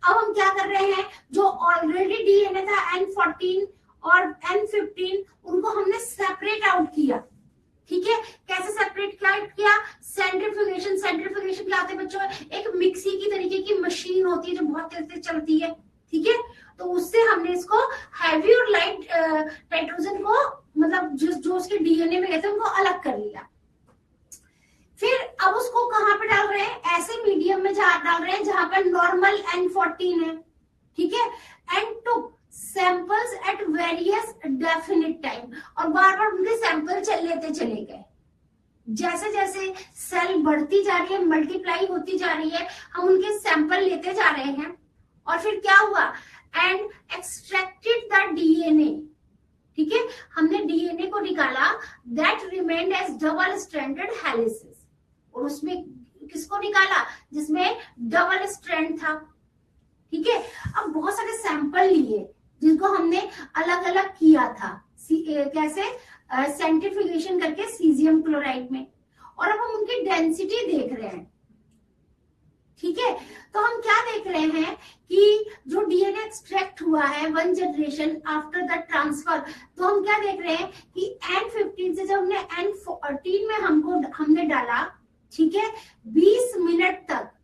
अब हम क्या कर रहे हैं, जो ऑलरेडी डीएनए था N14 और N15 उनको हमने सेपरेट आउट किया। ठीक है, कैसे सेपरेट किया, सेंट्रीफ्यूगेशन। सेंट्रीफ्यूगेशन क्या होता है बच्चों, एक मिक्सी की तरीके की मशीन होती है जो बहुत तेज से चलती है। ठीक है, तो उससे हमने इसको हैवी और लाइट नाइट्रोजन को, मतलब जो उसके डीएनए में गए थे उनको अलग कर लिया। फिर अब उसको कहां पे डाल रहे हैं, ऐसे मीडियम में डाल रहे हैं जहां पर नॉर्मल N14 है। ठीक है, and two samples at various definite time, और बार बार उनके सैंपल लेते चले गए। जैसे जैसे सेल बढ़ती जा रही है, मल्टीप्लाई होती जा रही है, हम उनके सैंपल लेते जा रहे हैं। और फिर क्या हुआ, एंड एक्सट्रैक्टेड द डीएनए। ठीक है, हमने डीएनए को निकाला, that remained as double stranded helices, और उसमें किसको निकाला, जिसमें डबल स्ट्रैंड था। ठीक है, अब बहुत सारे सैंपल लिए जिनको हमने अलग अलग किया था, कैसे, सेंट्रीफ्यूगेशन करके सीजियम क्लोराइड में, और अब हम उनकी डेंसिटी देख रहे हैं। ठीक है, तो हम क्या देख रहे हैं कि जो डीएनए एक्सट्रैक्ट हुआ है 1 जनरेशन आफ्टर द ट्रांसफर, तो हम क्या देख रहे हैं कि N15 से जब हमने N14 में हमने डाला, ठीक है, 20 मिनट तक।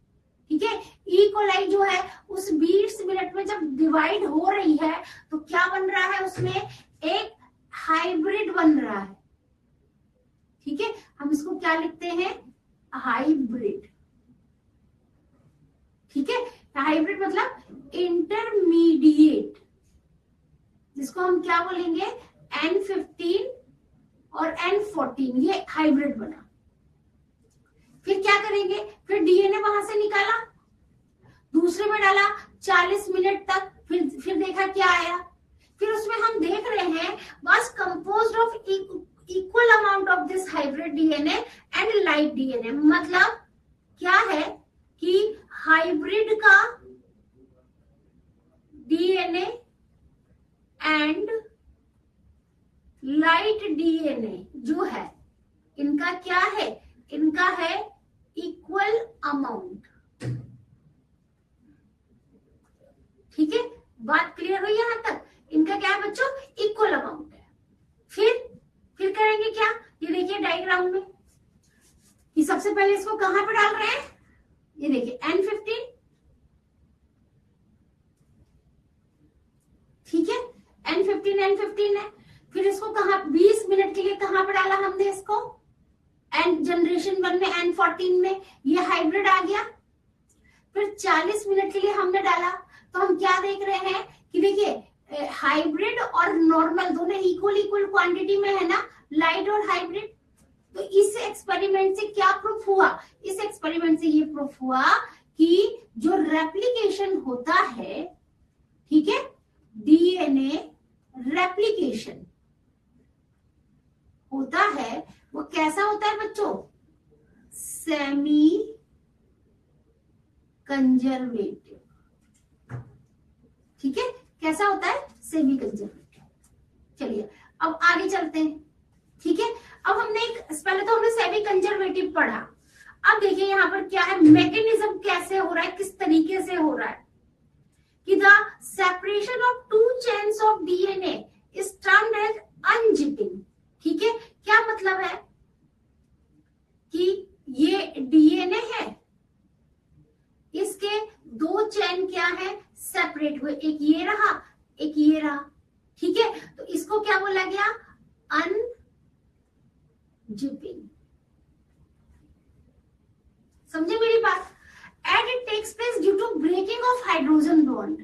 ठीक है, ई कोलाई जो है उस 20 मिनट में जब डिवाइड हो रही है तो क्या बन रहा है, उसमें एक हाइब्रिड बन रहा है। ठीक है, हम इसको क्या लिखते हैं, हाइब्रिड। ठीक है, हाइब्रिड मतलब इंटरमीडिएट, जिसको हम क्या बोलेंगे, N15 और N14, ये हाइब्रिड बना। फिर क्या करेंगे, फिर डीएनए वहां से निकाला, दूसरे में डाला 40 मिनट तक, फिर देखा क्या आया। फिर उसमें हम देख रहे हैं was composed of equal amount of this hybrid DNA and light DNA। मतलब क्या है कि हाइब्रिड का डीएनए एंड लाइट डीएनए जो है, इनका क्या है, इनका है इक्वल अमाउंट। ठीक है, बात क्लियर हुई यहां तक, इनका क्या है बच्चों, इक्वल अमाउंट है। फिर करेंगे क्या, ये देखिए डायग्राम में, कि सबसे पहले इसको कहां पे डाल रहे हैं, ये देखिए N15। ठीक है, N15 है। फिर इसको कहा 20 मिनट के लिए कहां पे डाला हमने इसको, एन जनरेशन 1 में N14 में, ये हाइब्रिड आ गया। फिर 40 मिनट के लिए हमने डाला, तो हम क्या देख रहे हैं कि देखिए हाइब्रिड और नॉर्मल दोनों इक्वल क्वांटिटी में है ना, लाइट और हाइब्रिड। तो इस एक्सपेरिमेंट से क्या प्रूफ हुआ, इस एक्सपेरिमेंट से ये प्रूफ हुआ कि जो रेप्लिकेशन होता है, ठीक है, डीएनए रेप्लिकेशन होता है, वो कैसा होता है बच्चों, सेमी कंजर्वेटिव। ठीक है, कैसा होता है, सेमी कंजर्वेटिव। चलिए अब आगे चलते हैं। ठीक है, अब हमने पहले तो हमने सेमी कंजर्वेटिव पढ़ा, अब देखिए यहाँ पर क्या है, मैकेनिज्म कैसे हो रहा है, किस तरीके से हो रहा है, कि the separation of 2 chains of DNA is termed as unzipping. ठीक है, क्या मतलब है कि ये डीएनए है, इसके 2 चेन क्या है, सेपरेट हुए, एक ये रहा, एक ये रहा। ठीक है, तो इसको क्या बोला गया, अनजिपिंग। समझे मेरी बात, and it takes place due to breaking of hydrogen bond.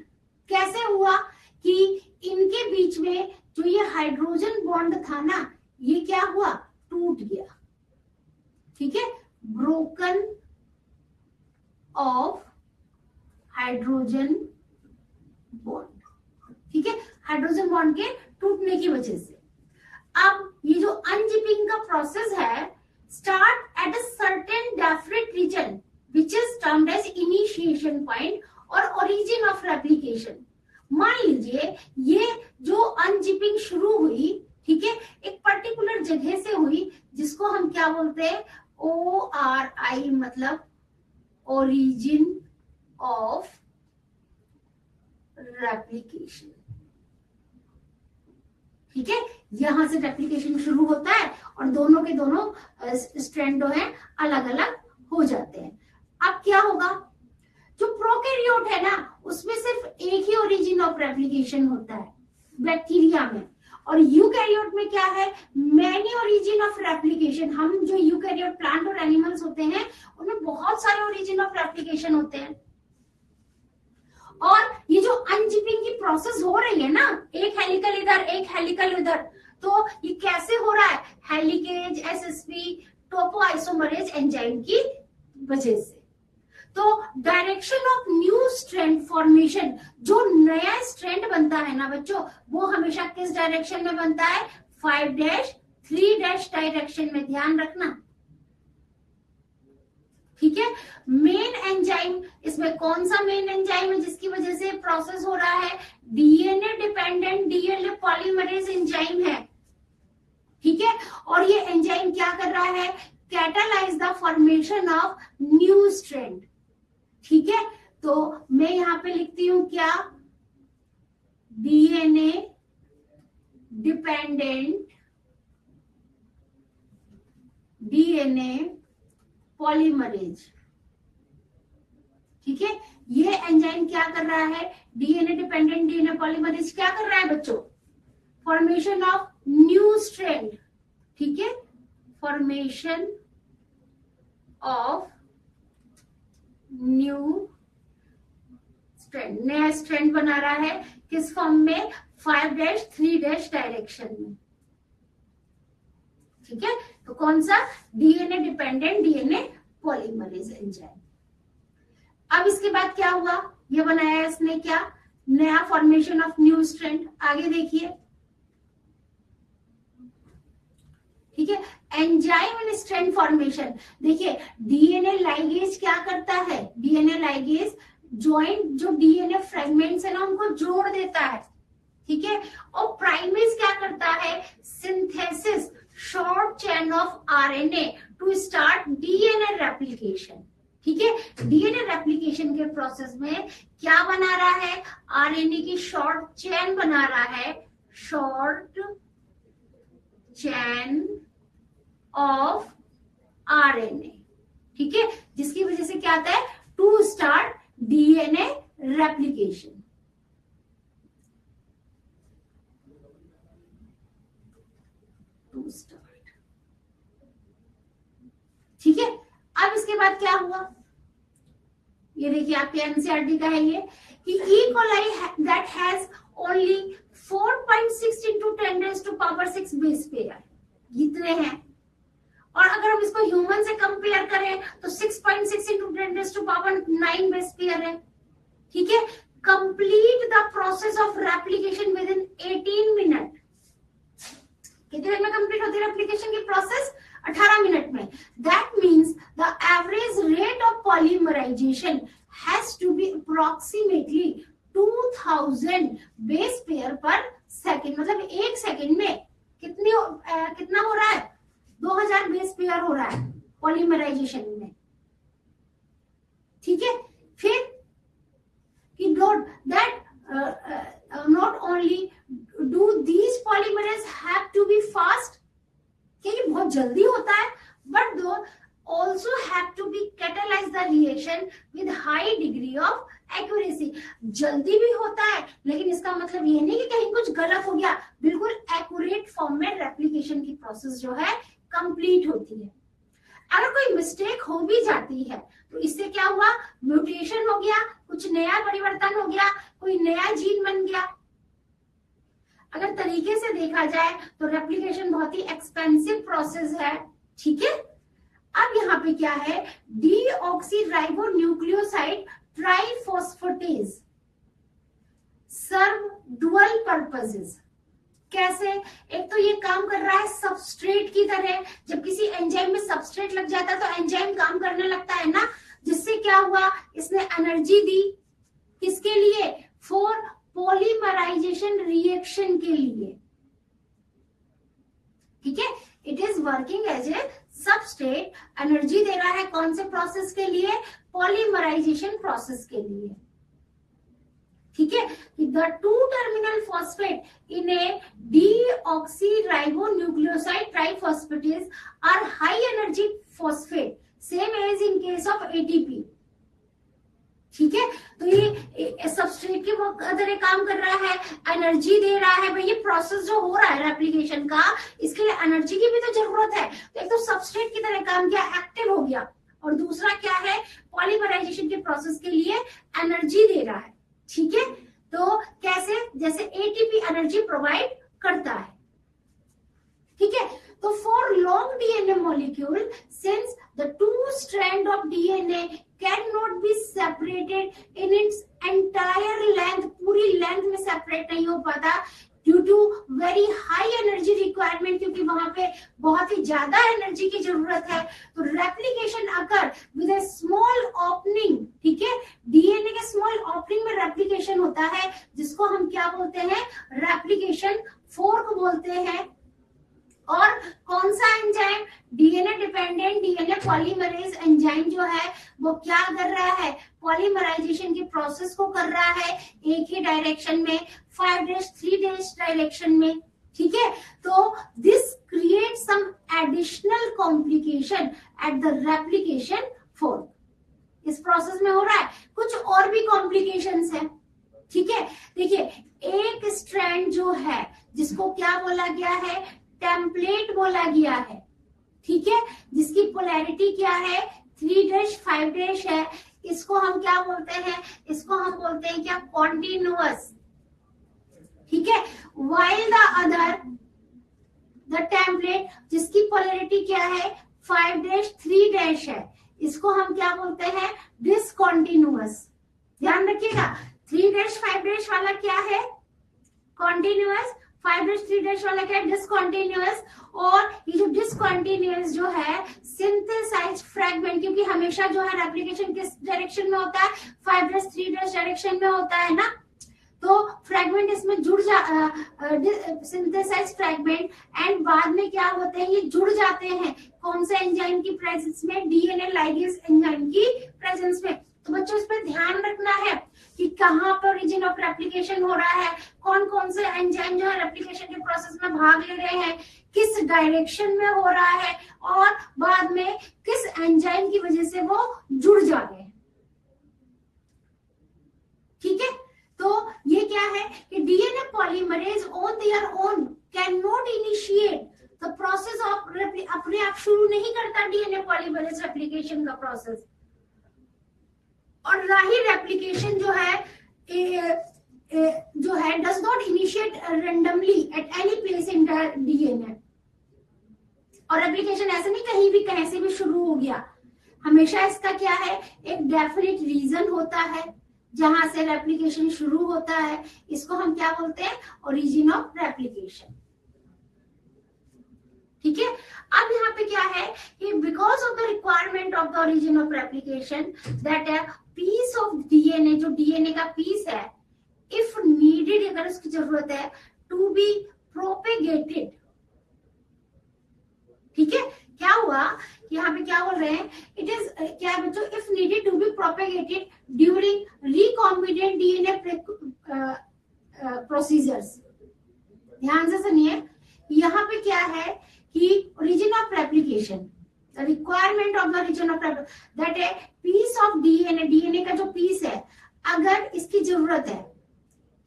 कैसे हुआ कि इनके बीच में जो ये हाइड्रोजन बॉन्ड था ना, ये क्या हुआ, टूट गया। ठीक है, ब्रोकन ऑफ हाइड्रोजन बॉन्ड। ठीक है, हाइड्रोजन बॉन्ड के टूटने की वजह से। अब ये जो अनजिपिंग का प्रोसेस है start at a certain definite region which is termed as initiation point और ओरिजिन ऑफ रेप्लिकेशन। मान लीजिए ये जो अनजिपिंग शुरू हुई, ठीक है, एक पर्टिकुलर जगह से हुई जिसको हम क्या बोलते हैं, ORI, मतलब ओरिजिन ऑफ रेप्लिकेशन। ठीक है, यहां से रेप्लिकेशन शुरू होता है और दोनों के दोनों स्ट्रैंड है अलग अलग हो जाते हैं। अब क्या होगा, जो प्रोकैरियोट है ना उसमें सिर्फ एक ही ओरिजिन ऑफ रेप्लिकेशन होता है बैक्टीरिया में, और यूकैरियोट में क्या है, मैनी ओरिजिन ऑफ रेप्लिकेशन। हम जो यूकैरियोट प्लांट और एनिमल्स होते हैं उनमें बहुत सारे ओरिजिन ऑफ रेप्लिकेशन होते हैं। और ये जो अनजिपिंग की प्रोसेस हो रही है ना, एक हेलिकल इधर एक हेलिकल उधर, तो ये कैसे हो रहा है, हेलिकेज, एसएसपी, टोपोआइसोमरेज एंजाइम की वजह से। तो direction of new strand formation, जो नया स्ट्रैंड बनता है ना बच्चों, वो हमेशा किस डायरेक्शन में बनता है, 5-3- डायरेक्शन में, ध्यान रखना। ठीक है, मेन एंजाइम, इसमें कौन सा मेन एंजाइम है जिसकी वजह से प्रोसेस हो रहा है, DNA dependent DNA polymerase enzyme है। ठीक है, और ये एंजाइम क्या कर रहा है, catalyse the formation of new strand. ठीक है, तो मैं यहां पे लिखती हूं क्या, डीएनए डिपेंडेंट डीएनए पॉलीमरेज। ठीक है, ये एंजाइम क्या कर रहा है, डीएनए डिपेंडेंट डीएनए पॉलीमरेज क्या कर रहा है बच्चों, फॉर्मेशन ऑफ न्यू स्ट्रैंड। ठीक है, फॉर्मेशन ऑफ न्यू स्ट्रैंड, नया स्ट्रैंड बना रहा है किस फॉर्म में, 5-3- डायरेक्शन में। ठीक है, तो कौन सा, DNA dependent DNA polymerase enzyme. अब इसके बाद क्या हुआ, ये बनाया इसने क्या, नया फॉर्मेशन ऑफ न्यू स्ट्रैंड। आगे देखिए, ठीक है, एंजाइम एंड स्ट्रैंड फॉर्मेशन। देखिए डीएनए लाइगेज क्या करता है, डीएनए लाइगेज जॉइंट जो डीएनए फ्रेगमेंट्स है ना उनको जोड़ देता है। ठीक है, और प्राइमेज क्या करता है, synthesis short chain of RNA to start DNA replication. ठीक है, डीएनए रेप्लिकेशन के प्रोसेस में क्या बना रहा है, आरएनए की शॉर्ट चेन बना रहा है, शॉर्ट चेन ऑफ आरएनए। ठीक है, जिसकी वजह से क्या आता है, to start DNA replication. To start. ठीक है, अब इसके बाद क्या हुआ, ये देखिए आपके एनसीईआरटी का है ये, कि E coli that has only 4.6 × 10⁻⁶ base pair, इतने हैं। और अगर हम इसको ह्यूमन से कंपेयर करें तो 6.6 × 10⁹ बेस पेयर है। ठीक है, complete the process of replication within 18 minute. कितने देर में कंप्लीट होती है रेप्लिकेशन की प्रोसेस, 18 मिनट में। That means the average rate of polymerisation has to be approximately 2000 base pair per second. मतलब एक सेकेंड में कितना हो रहा है, 2000 बेस पेयर हो रहा है पॉलीमराइजेशन में। ठीक है, फिर कि not only do these polymerases have to be fast, क्योंकि बहुत जल्दी होता है, but they also have to be catalyze the reaction with high degree of accuracy। जल्दी भी होता है लेकिन इसका मतलब ये नहीं कि कहीं कुछ गलत हो गया, बिल्कुल एक्यूरेट फॉर्म में रेप्लिकेशन की प्रोसेस जो है कंप्लीट होती है। अगर कोई मिस्टेक हो भी जाती है तो इससे क्या हुआ, म्यूटेशन हो गया, कुछ नया परिवर्तन हो गया, कोई नया जीन बन गया। अगर तरीके से देखा जाए तो रेप्लिकेशन बहुत ही एक्सपेंसिव प्रोसेस है। ठीक है, अब यहाँ पे क्या है, डीऑक्सीराइबोन्यूक्लियोसाइड ट्राइफॉस्फेटेज सर्व डुअल पर्पसेस। कैसे? एक तो ये काम कर रहा है सबस्ट्रेट की तरह। जब किसी एंजाइम में सबस्ट्रेट लग जाता है तो एंजाइम काम करने लगता है ना, जिससे क्या हुआ, इसने एनर्जी दी किसके लिए? फॉर पॉलीमराइजेशन रिएक्शन के लिए। ठीक है, it is working as a substrate, energy दे रहा है कौन से प्रोसेस के लिए? पॉलीमराइजेशन प्रोसेस के लिए। ठीक है, the two terminal phosphate in a deoxyribonucleoside triphosphates are high energy phosphate, same as in case of ATP. ठीक है, तो ये सबस्ट्रेट के तरह काम कर रहा है, एनर्जी दे रहा है। भाई ये प्रोसेस जो हो रहा है रेप्लिकेशन का, इसके लिए एनर्जी की भी तो जरूरत है। तो एक तो सबस्ट्रेट की तरह काम किया, एक्टिव हो गया, और दूसरा क्या है, पॉलीमराइजेशन के प्रोसेस के लिए एनर्जी दे रहा है। ठीक है, तो कैसे? जैसे एटीपी एनर्जी प्रोवाइड करता है। ठीक है, तो for long DNA molecule, since the two strand of DNA cannot be separated in its entire length, पूरी लेंथ में सेपरेट नहीं हो पाता due to very high energy requirement, क्योंकि वहां पे बहुत ही ज्यादा एनर्जी की जरूरत है। तो replication occur with A small opening. ठीक है, डीएनए के स्मॉल ओपनिंग में रेप्लिकेशन होता है, जिसको हम क्या बोलते हैं? रेप्लिकेशन फोर्क बोलते हैं। और कौन सा enzyme? DNA dependent DNA polymerase enzyme जो है वो क्या कर रहा है? पॉलीमराइजेशन की प्रोसेस को कर रहा है एक ही डायरेक्शन में, 5'3' डायरेक्शन में। ठीक है, तो this create some additional complication at the replication fork. इस प्रोसेस में हो रहा है कुछ और भी कॉम्प्लिकेशंस है। ठीक है, देखिए एक स्ट्रैंड जो है जिसको क्या बोला गया है? टेम्पलेट बोला गया है। ठीक है, जिसकी पोलैरिटी क्या है? 3' 5' है। इसको हम क्या बोलते हैं? इसको हम बोलते हैं क्या? कॉन्टिन्यूअस। ठीक है, while the other the template जिसकी पोलैरिटी क्या है? 5' 3' है, इसको हम क्या बोलते हैं? डिसकॉन्टिन्यूअस। ध्यान रखिएगा, 3' 5' वाला क्या है? कॉन्टिन्यूअस, 5'3' वाला क्या है? डिसकॉन्टिन्यूअस। और ये जो डिसकॉन्टिन्यूअस जो है सिंथेसाइज्ड फ्रैगमेंट, क्योंकि हमेशा जो है रेप्लिकेशन किस डायरेक्शन में होता है? 5'3' डायरेक्शन में होता है ना, तो फ्रैगमेंट इसमें जुड़ जा सिंथेसाइज्ड फ्रैगमेंट, एंड बाद में क्या होते हैं? ये जुड़ जाते हैं कौन से एंजाइम की प्रेजेंस में? डीएनए लाइगेज एंजाइम की प्रेजेंस में। तो बच्चों इस पर ध्यान रखना है कि कहाँ पर ओरिजिन ऑफ रेप्लिकेशन हो रहा है, कौन कौन से एंजाइम जो है रेप्लिकेशन के प्रोसेस में भाग ले रहे हैं, किस डायरेक्शन में हो रहा है, और बाद में किस एंजाइम की वजह से वो जुड़ जा रहे हैं। ठीक है, तो ये क्या है कि DNA polymerase on their own can not initiate the process of, अपने आप शुरू नहीं करता डीएनए पॉलीमरेज रेप्लिकेशन का प्रोसेस। और ना ही रेप्लिकेशन जो है does not initiate randomly at any place in the DNA. और रेप्लिकेशन ऐसे नहीं कहीं भी कहीं से भी शुरू हो गया, हमेशा इसका क्या है? एक डेफिनेट रीजन होता है जहां से रेप्लिकेशन शुरू होता है। इसको हम क्या बोलते हैं? Origin of replication. ठीक है, अब यहाँ पे क्या है कि because of the requirement of the origin of replication that है पीस ऑफ डीएनए, जो डीएनए का पीस है, इफ नीडेड, अगर उसकी जरूरत है, टू बी प्रोपेगेटेड। ठीक है, क्या हुआ? यहाँ पे क्या बोल रहे हैं? इट इज क्या है बच्चों? If needed to be propagated during recombinant DNA procedures. ध्यान से सुनिए, यहाँ पे क्या है कि origin of replication, the requirement of the origin of replication, that a piece of DNA, DNA का जो पीस है, अगर इसकी जरूरत है,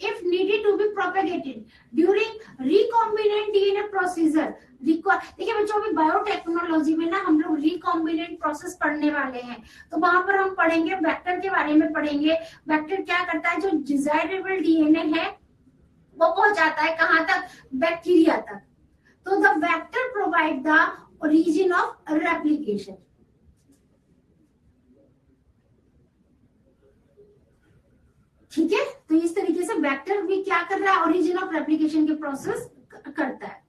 if needed to be propagated during recombinant DNA procedure, देखिए बच्चों अभी बायोटेक्नोलॉजी में ना हम लोग रिकॉम्बिनेंट प्रोसेस पढ़ने वाले हैं, तो वहां पर हम पढ़ेंगे वेक्टर के बारे में पढ़ेंगे। वेक्टर क्या करता है? जो डिजायरेबल डीएनए है वो पहुंचाता है कहां तक? बैक्टीरिया तक। तो the vector provide the origin of replication. ठीक है, तो इस तरीके से वेक्टर भी क्या कर रहा है? ओरिजिन ऑफ रेप्लिकेशन के प्रोसेस करता है।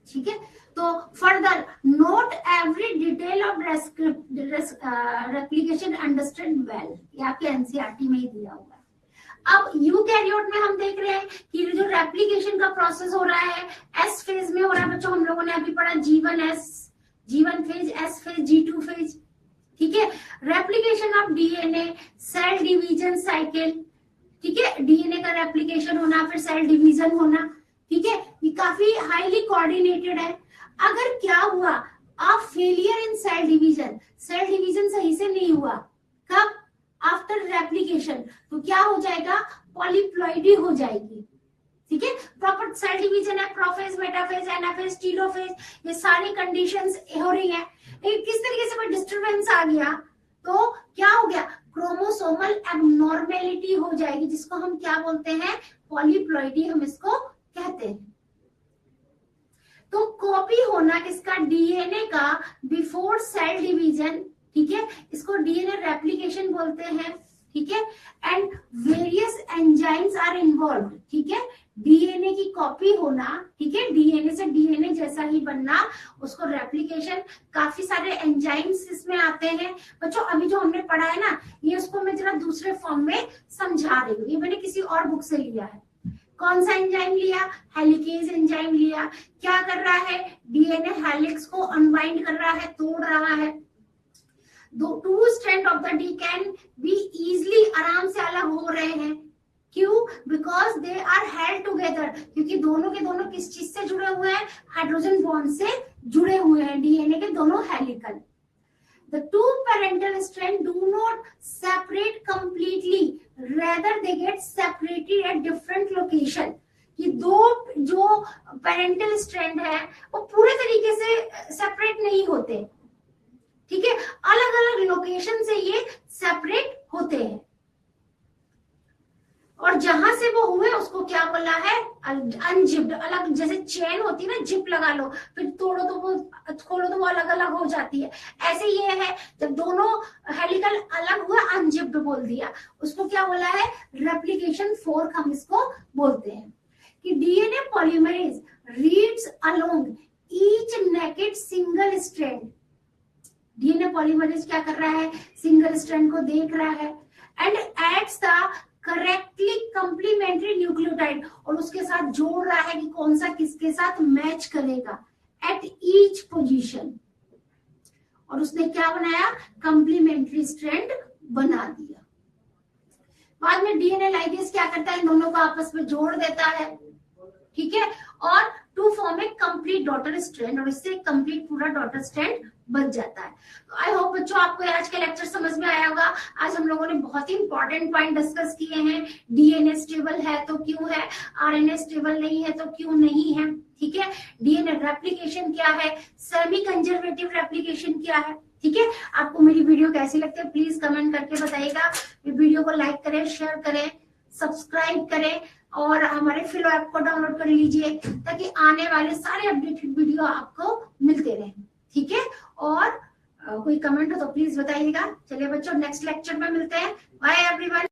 ठीक है, तो further note every detail of replication understand well, ये आपके एनसीईआरटी में ही दिया हुआ है। अब यूकैरियोट में हम देख रहे हैं कि जो रेप्लिकेशन का प्रोसेस हो रहा है एस फेज में हो रहा है बच्चों, हम लोगों ने अभी पढ़ा G1 phase, S phase, G2 phase. ठीक है, replication of DNA, cell division cycle, ठीक है, डीएनए का रेप्लिकेशन होना फिर सेल डिवीजन होना, ठीक है, ये काफी हाईली कोऑर्डिनेटेड है। अगर क्या हुआ, आप फेलियर इन सेल डिवीजन सही से नहीं हुआ, कब, आफ्टर रेप्लिकेशन, तो क्या हो जाएगा, पॉलीप्लॉइडी हो जाएगी। ठीक है, प्रॉपर सेल डिवीजन है, प्रोफेज, मेटाफेज, एनाफेज, टीलोफेज, ये सारी कंडीशंस हो रही है। किस तरीके से कोई डिस्टरबेंस आ गया तो क्या हो गया, क्रोमोसोमल एबनॉर्मेलिटी हो जाएगी, जिसको हम क्या बोलते हैं, पॉलीप्लॉइडी हम इसको कहते हैं। तो कॉपी होना किसका, डीएनए का बिफोर सेल डिवीजन, ठीक है, इसको डीएनए रेप्लिकेशन बोलते हैं। ठीक है, and various enzymes are involve, ठीक है, डीएनए की कॉपी होना, ठीक है, डीएनए से डीएनए जैसा ही बनना, उसको रेप्लिकेशन, काफी सारे एंजाइम्स इसमें आते हैं बच्चों। अभी जो हमने पढ़ा है ना, ये उसको मैं जरा दूसरे फॉर्म में समझा रही हूँ, ये मैंने किसी और बुक से लिया है। कौन सा एंजाइम लिया, हेलिकेज एंजाइम लिया। क्या कर रहा है, डीएनए हेलिक्स को अनवाइंड कर रहा है, तोड़ रहा है। Two strand of the D can be easily, आराम से अलग हो रहे हैं, क्यों, because they are held together, क्योंकि दोनों के दोनों किस चीज से जुड़े हुए हैं, हाइड्रोजन बॉन्ड से जुड़े हुए हैं, डीएनए के दोनों helical. The two parental strands do not separate completely, rather they get separated at different location. ये दो जो पेरेंटल स्ट्रैंड है वो पूरे तरीके से सेपरेट नहीं होते, ठीक है, अलग अलग लोकेशन से ये सेपरेट होते हैं। और जहां से वो हुए उसको क्या बोला है, अनजिप्ड, अलग, जैसे चेन होती है ना, जिप लगा लो फिर तोड़ो तो वो, खोलो तो वो अलग अलग हो जाती है, ऐसे ये है, जब दोनों हेलिकल अलग हुआ अनजिप्ड बोल दिया, उसको क्या बोला है, रेप्लिकेशन फोर्क हम इसको बोलते हैं। कि DNA polymerase reads along each naked single strand, DNA polymerase क्या कर रहा है, सिंगल स्ट्रैंड को देख रहा है, and adds the correctly complementary nucleotide, और उसके साथ जोड़ रहा है कि कौन सा किसके साथ मैच करेगा एट ईच पोजीशन, और उसने क्या बनाया, कंप्लीमेंट्री स्ट्रैंड बना दिया। बाद में डीएनए लाइगेज क्या करता है, इन दोनों को आपस में जोड़ देता है, ठीक है, और to form a complete daughter strand, और इससे कंप्लीट पूरा डॉटर स्ट्रैंड बच जाता है। तो आई होप बच्चों आपको आज का लेक्चर समझ में आया होगा। आज हम लोगों ने बहुत ही इंपॉर्टेंट पॉइंट डिस्कस किए हैं, डीएनए स्टेबल है तो क्यों है, आरएनए स्टेबल नहीं है तो क्यों नहीं है, ठीक है, डीएनए रेप्लिकेशन क्या है, सेमी कंजर्वेटिव रेप्लिकेशन क्या है, ठीक है। आपको मेरी वीडियो कैसी लगती है प्लीज कमेंट करके बताइएगा। वीडियो को लाइक करें, शेयर करें, सब्सक्राइब करें, और हमारे फिलो ऐप को डाउनलोड कर लीजिए ताकि आने वाले सारे अपडेटेड वीडियो आपको मिलते रहें, ठीक है। और कोई कमेंट हो तो प्लीज बताइएगा। चलिए बच्चों, नेक्स्ट लेक्चर में मिलते हैं। Bye everyone.